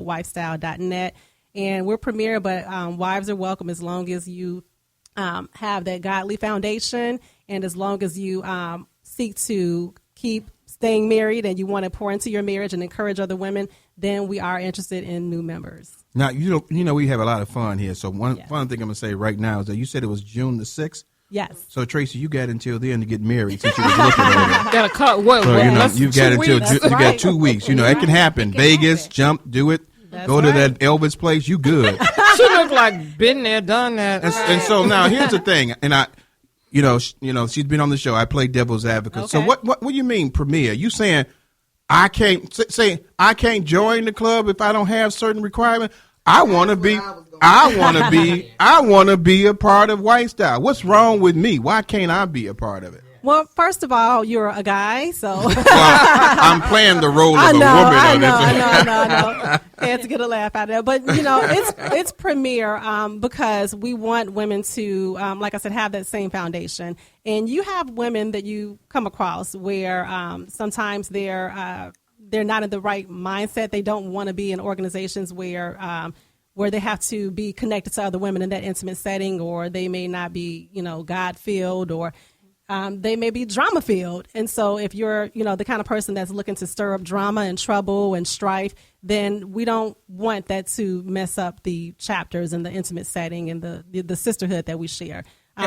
director.wifestyle.net. And we're premier, but wives are welcome as long as you have that godly foundation, and as long as you seek to keep staying married and you want to pour into your marriage and encourage other women, then we are interested in new members. Now, you know, we have a lot of fun here. So one fun thing I'm going to say right now is that you said it was June the 6th. Yes. So, Tracy, you got until then to get married since you was looking at it. Got a cut. What? So, you know, you got until weeks. you got 2 weeks. You know, it can happen. Vegas, jump, do it. That's Go to right. that Elvis place. You good. She looked like been there, done that. And so now here's the thing. And you know, she's been on the show. I play devil's advocate. Okay. So what do you mean premier? You saying I can't join the club if I don't have certain requirements? I want to be a part of WifeStyle. What's wrong with me? Why can't I be a part of it? Well, first of all, you're a guy, so. Well, I'm playing the role of a woman. I know. Had to get a laugh out of that. But, you know, it's premier because we want women to, like I said, have that same foundation. And you have women that you come across where sometimes they're not in the right mindset. They don't want to be in organizations where they have to be connected to other women in that intimate setting, or they may not be, you know, God-filled, or they may be drama-filled. And so if you're, you know, the kind of person that's looking to stir up drama and trouble and strife, then we don't want that to mess up the chapters and the intimate setting and the sisterhood that we share.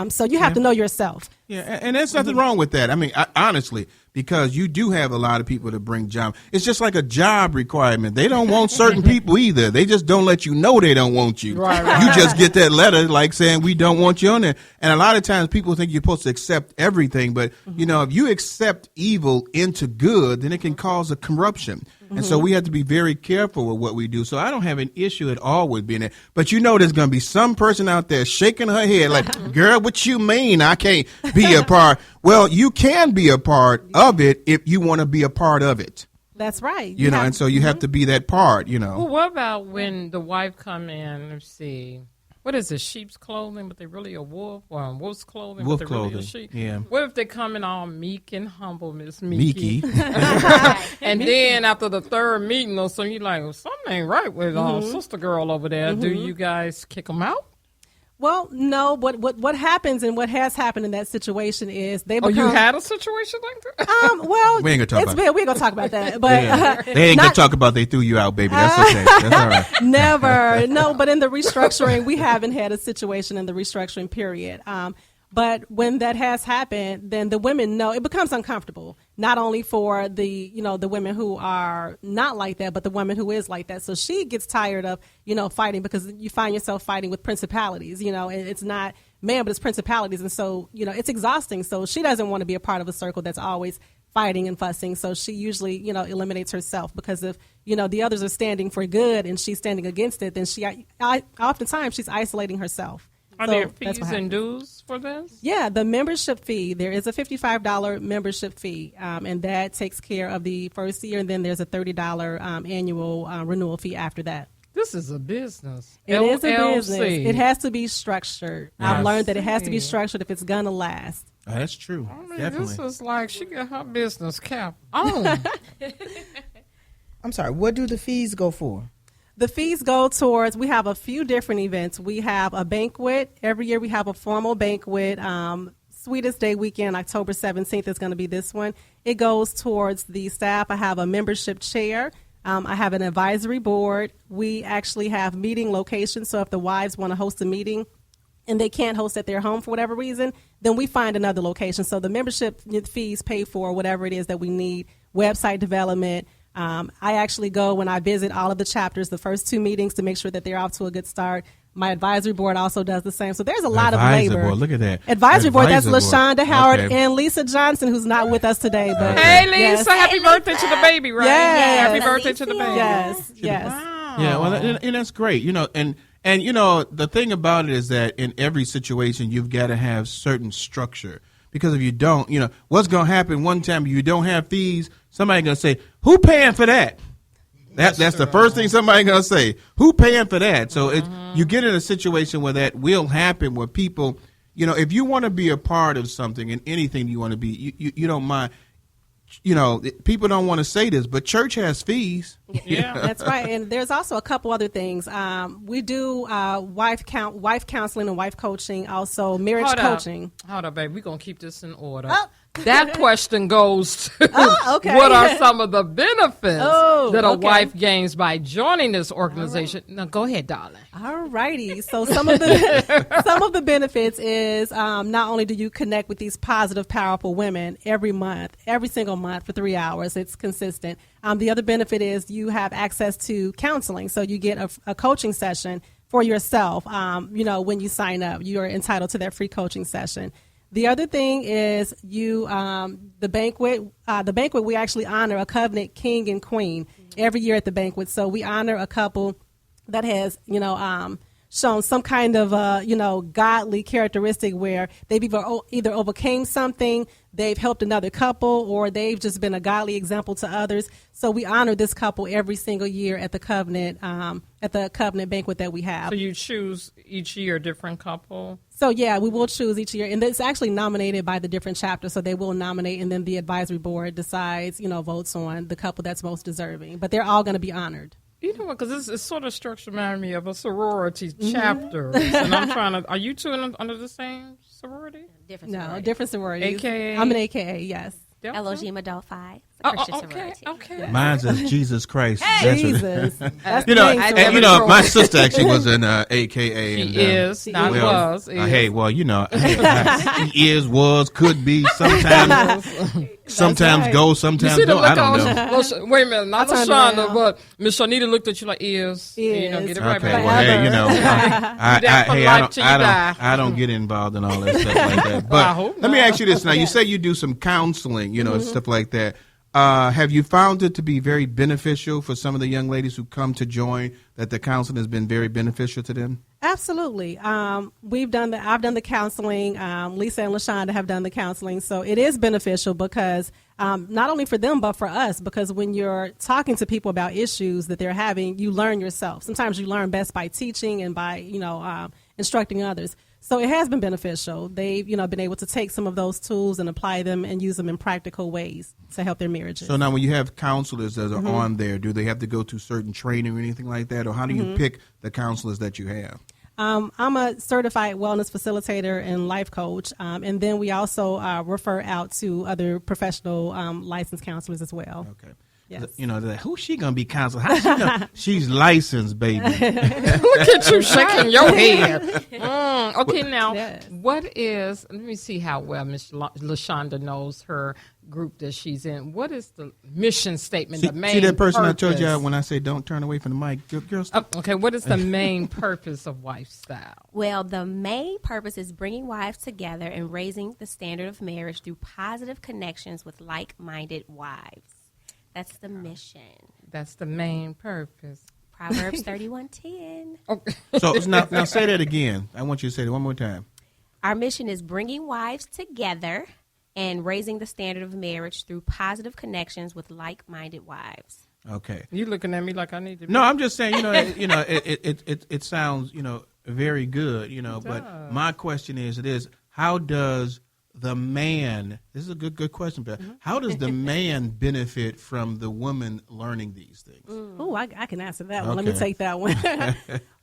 So you have to know yourself. Yeah, and there's nothing wrong with that. I mean, honestly, because you do have a lot of people to bring job. It's just like a job requirement. They don't want certain people either. They just don't let you know they don't want you. Right. You just get that letter like saying we don't want you on there. And a lot of times people think you're supposed to accept everything. But, you know, if you accept evil into good, then it can cause a corruption. And so we have to be very careful with what we do. So I don't have an issue at all with being there. But you know there's going to be some person out there shaking her head like, girl, what you mean I can't be a part? Well, you can be a part of it if you want to be a part of it. That's right. You know, and so you have to be that part, you know. Well, what about when the wife come in, let's see, what is it, sheep's clothing, but they really a wolf, or wolf's clothing, Wolf but they really clothing, a sheep? yeah. What if they come in all meek and humble, Miss Meeky? Meeky. And then after the third meeting or something, you're like, well, something ain't right with sister girl over there. Do you guys kick them out? Well, no. What happens and what has happened in that situation is they become. Oh, you had a situation like that? Well, We ain't gonna talk about we ain't gonna talk about that. But They ain't going to talk about they threw you out, baby. That's okay. That's all right. Never. No, but in the restructuring, we haven't had a situation in the restructuring period. But when that has happened, then the women know it becomes uncomfortable, not only for the women who are not like that, but the woman who is like that. So she gets tired of, fighting, because you find yourself fighting with principalities, and it's not man, but it's principalities. And so, it's exhausting. So she doesn't want to be a part of a circle that's always fighting and fussing. So she usually, eliminates herself, because if, the others are standing for good and she's standing against it, then oftentimes she's isolating herself. Are there fees and dues for this? Yeah, the membership fee. There is a $55 membership fee, and that takes care of the first year, and then there's a $30 annual renewal fee after that. This is a business. It is a business. It has to be structured. Yes. I've learned that it has to be structured if it's going to last. Oh, that's true. I mean, Definitely. this is like she got her business cap on. I'm sorry, what do the fees go for? The fees go towards, we have a few different events. We have a banquet. Every year we have a formal banquet. Sweetest Day weekend, October 17th is going to be this one. It goes towards the staff. I have a membership chair. I have an advisory board. We actually have meeting locations. So if the wives want to host a meeting and they can't host at their home for whatever reason, then we find another location. So the membership fees pay for whatever it is that we need, website development. I actually go when I visit all of the chapters, the first 2 meetings, to make sure that they're off to a good start. My advisory board also does the same. So there's a lot of labor. Board, look at that. Advisory board, that's LaShaunda Howard Okay. and Lisa Johnson, who's not with us today. But Hey, Lisa, yes. happy birthday to the baby, right? Yes. Happy birthday to the baby. Yes. Wow. Yeah, well, and that's great. And the thing about it is that in every situation, you've got to have certain structure. Because if you don't, what's going to happen one time if you don't have fees, somebody's going to say, who paying for that? That's the first thing somebody's going to say. Who paying for that? So you get in a situation where that will happen, where people, if you want to be a part of something and anything you want to be, you don't mind. people don't want to say this, but church has fees. Yeah, That's right. And there's also a couple other things. We do wife counseling and wife coaching, also marriage coaching. Hold up, babe. We're going to keep this in order. That question goes to okay. what are some of the benefits that a okay. wife gains by joining this organization? Right. Now, go ahead, darling. All righty. So some of the benefits is not only do you connect with these positive, powerful women every single month for 3 hours. It's consistent. The other benefit is you have access to counseling. So you get a coaching session for yourself. When you sign up, you are entitled to that free coaching session. The other thing is the banquet. The banquet, we actually honor a covenant king and queen every year at the banquet. So we honor a couple that has, shown some kind of, godly characteristic where they've either overcame something, they've helped another couple, or they've just been a godly example to others. So we honor this couple every single year at the covenant banquet that we have. So you choose each year a different couple? So, yeah, we will choose each year. And it's actually nominated by the different chapters. So they will nominate, and then the advisory board decides, votes on the couple that's most deserving. But they're all going to be honored. You know what? Because it's sort of structured reminding me of a sorority chapter. And I'm trying to. Are you two under the same sorority? Different No, sorority. different sororities. AKA? I'm an AKA, yes. Elohim Adult Phi. Okay. Sorority. Okay. Mine says Jesus Christ. That's what- Jesus. That's You know, the thing, and, sorority. my sister actually was an AKA. She and, is. Not well, was. Is. hey, well, he is, was, could be, sometimes right. go, You sometimes see the don't. look I don't on know. wait a minute, not I turned LaShaunda, around. but Miss Shawnita looked at you like is. Get it right Okay, back. well, hey, Forever. I don't get involved in all that stuff like that. Well, I But hope let me not. ask you this: now, you say you do some counseling, stuff like that. Have you found it to be very beneficial for some of the young ladies who come to join? That the counseling has been very beneficial to them? Absolutely. I've done the counseling. Lisa and LaShanda have done the counseling. So it is beneficial because not only for them, but for us, because when you're talking to people about issues that they're having, you learn yourself. Sometimes you learn best by teaching and by, instructing others. So it has been beneficial. They've, been able to take some of those tools and apply them and use them in practical ways to help their marriages. So now when you have counselors that are on there, do they have to go to certain training or anything like that? Or how do you pick the counselors that you have? I'm a certified wellness facilitator and life coach. And then we also refer out to other professional licensed counselors as well. Okay. Yes. They're like, who's she going to be counseling? How's she gonna? She's licensed, baby. Look at you shaking your head. Okay, now, Yes. what is, let me see how well Miss LaShanda knows her group that she's in. What is the mission statement, the main See that person purpose? I told you when I say don't turn away from the mic? Girl, stop. Okay, what is the main purpose of WifeStyle? Well, the main purpose is bringing wives together and raising the standard of marriage through positive connections with like-minded wives. That's the mission. That's the main purpose. Proverbs 31:10. Okay. So now say that again. I want you to say it one more time. Our mission is bringing wives together and raising the standard of marriage through positive connections with like-minded wives. Okay. You looking at me like I need to. No, I'm just saying. It sounds very good. But my question is how does the man? This is a good question, but how does the man benefit from the woman learning these things? Oh, I can answer that one. Let me Okay. take that one.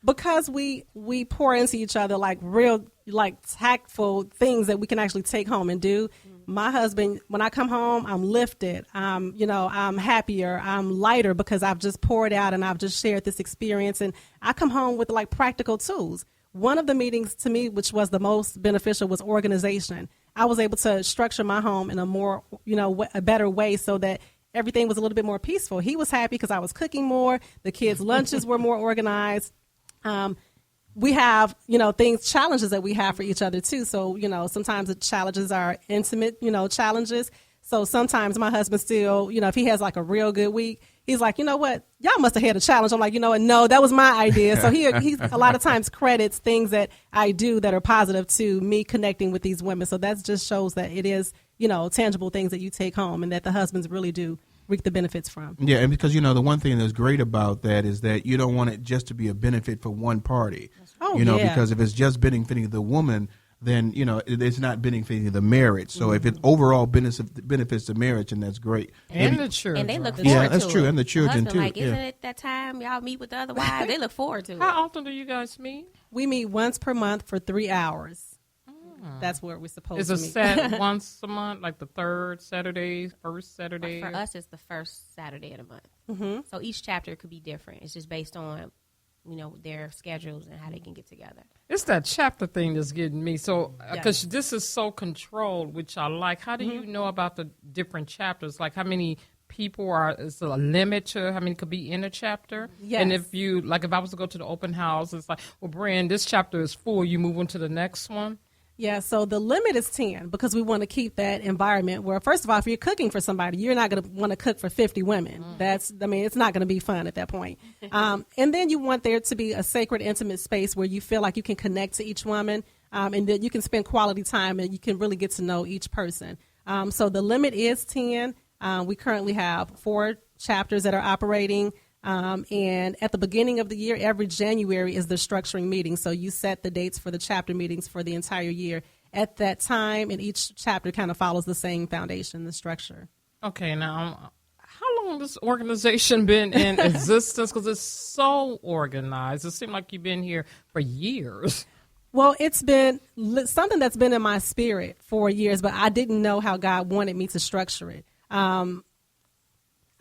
Because we pour into each other like real, like tactful things that we can actually take home and do. My husband, when I come home, I'm lifted. I'm happier. I'm lighter because I've just poured out and I've just shared this experience. And I come home with like practical tools. One of the meetings to me, which was the most beneficial, was organization. I was able to structure my home in a more, a better way so that everything was a little bit more peaceful. He was happy because I was cooking more. The kids' lunches were more organized. We have, challenges that we have for each other too. So, sometimes the challenges are intimate, challenges. So sometimes my husband still, if he has like a real good week, he's like, you know what, y'all must have had a challenge. I'm like, no, that was my idea. So he a lot of times credits things that I do that are positive to me connecting with these women. So that just shows that it is, tangible things that you take home and that the husbands really do reap the benefits from. Yeah, and because, the one thing that's great about that is that you don't want it just to be a benefit for one party. Oh, Because if it's just benefiting the woman, then it's not benefiting the marriage. So if it overall benefits the marriage, then that's great. And the children. And they look forward to it. That's true, and the children husband, too. Like, isn't it that time y'all meet with the other wives? They look forward to it. How often do you guys meet? We meet once per month for 3 hours. That's where we're supposed to meet. Is it set once a month, like the third Saturday, first Saturday? For us, it's the first Saturday of the month. Mm-hmm. So each chapter could be different. It's just based on, their schedules and how they can get together. It's that chapter thing that's getting me. So, because this is so controlled, which I like. How do you know about the different chapters? Like, how many people is there a limit to how many could be in a chapter? Yes. And if I was to go to the open house, it's like, well, Brian, this chapter is full. You move on to the next one. Yeah, so the limit is 10 because we want to keep that environment where, first of all, if you're cooking for somebody, you're not going to want to cook for 50 women. It's not going to be fun at that point. And then you want there to be a sacred, intimate space where you feel like you can connect to each woman and that you can spend quality time and you can really get to know each person. So the limit is 10. We currently have 4 chapters that are operating. And at the beginning of the year, every January is the structuring meeting. So you set the dates for the chapter meetings for the entire year. At that time, and each chapter kind of follows the same foundation, the structure. Okay, now, how long has this organization been in existence? Because it's so organized. It seems like you've been here for years. Well, it's been something that's been in my spirit for years, but I didn't know how God wanted me to structure it.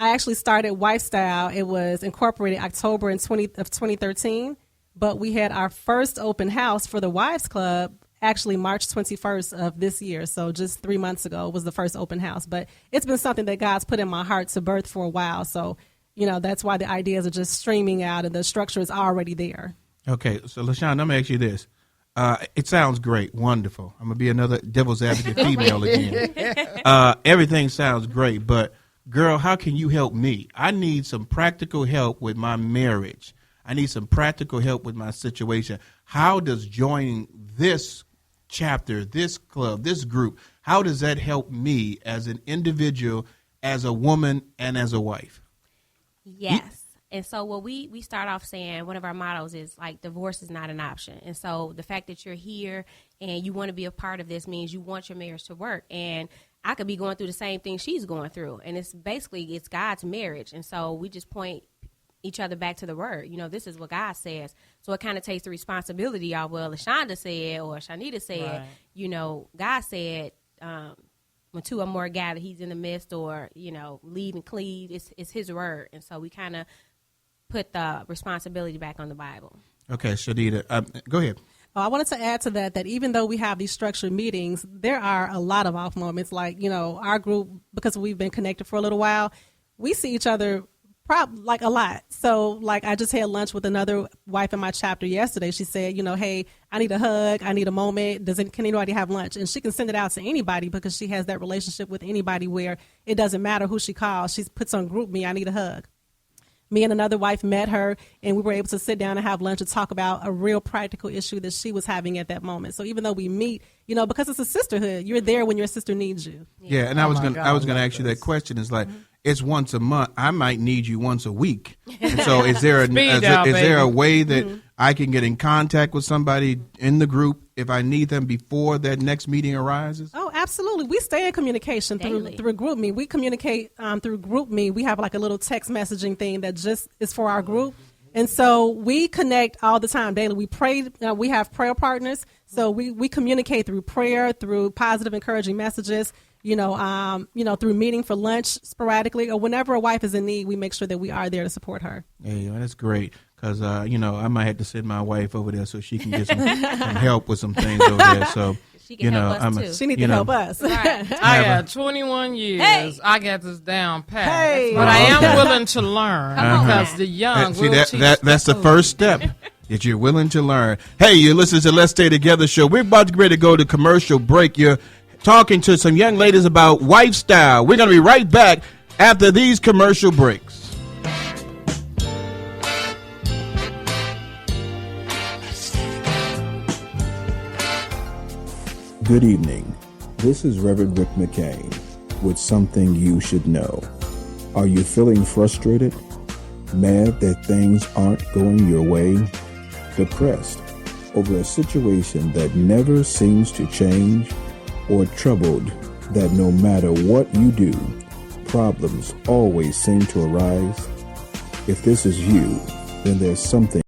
I actually started WifeStyle. It was incorporated October of 2013, but we had our first open house for the Wives Club actually March 21st of this year. So just 3 months ago was the first open house. But it's been something that God's put in my heart to birth for a while. So, that's why the ideas are just streaming out and the structure is already there. Okay, so LaShaunda, I'm going to ask you this. It sounds great, wonderful. I'm going to be another devil's advocate female again. Everything sounds great, but girl, how can you help me? I need some practical help with my marriage. I need some practical help with my situation. How does joining this chapter, this club, this group, how does that help me as an individual, as a woman, and as a wife? Yes. And so what we start off saying, one of our mottos is like divorce is not an option. And so the fact that you're here and you want to be a part of this means you want your marriage to work. And I could be going through the same thing she's going through. And it's God's marriage. And so we just point each other back to the word. This is what God says. So it kind of takes the responsibility off, well, LaShaunda said or Shawnita said, right. God said, when 2 or more gather, he's in the midst, or, leave and cleave. It's his word. And so we kind of put the responsibility back on the Bible. Okay, Shawnita, go ahead. I wanted to add to that even though we have these structured meetings, there are a lot of off moments. Like, our group, because we've been connected for a little while, we see each other a lot. So, I just had lunch with another wife in my chapter yesterday. She said, hey, I need a hug. I need a moment. Can anybody have lunch? And she can send it out to anybody because she has that relationship with anybody where it doesn't matter who she calls. She puts on group me, I need a hug. Me and another wife met her, and we were able to sit down and have lunch and talk about a real practical issue that she was having at that moment. So even though we meet, because it's a sisterhood, you're there when your sister needs you. Yeah, and I was going to ask you that question. It's like, it's once a month. I might need you once a week. And so is there a way that I can get in contact with somebody in the group if I need them before that next meeting arises? Oh, absolutely. We stay in communication through GroupMe. We communicate through GroupMe. We have a little text messaging thing that just is for our group. And so we connect all the time daily. We pray. We have prayer partners. So we communicate through prayer, through positive, encouraging messages, through meeting for lunch sporadically, or whenever a wife is in need, we make sure that we are there to support her. Yeah, that's great. Because, I might have to send my wife over there so she can get some help with some things over there. So, she can help us too. She needs to help us. Right. I got 21 years. Hey. I got this down pat. Hey. But I am willing to learn because the young will teach that's the first step. That you're willing to learn. Hey, you're listening to Let's Stay Together show. We're about to get ready to go to commercial break. You're talking to some young ladies about WifeStyle. We're going to be right back after these commercial breaks. Good evening. This is Reverend Rick McCain with something you should know. Are you feeling frustrated? Mad that things aren't going your way? Depressed? over a situation that never seems to change, or troubled that no matter what you do, problems always seem to arise? If this is you, then there's something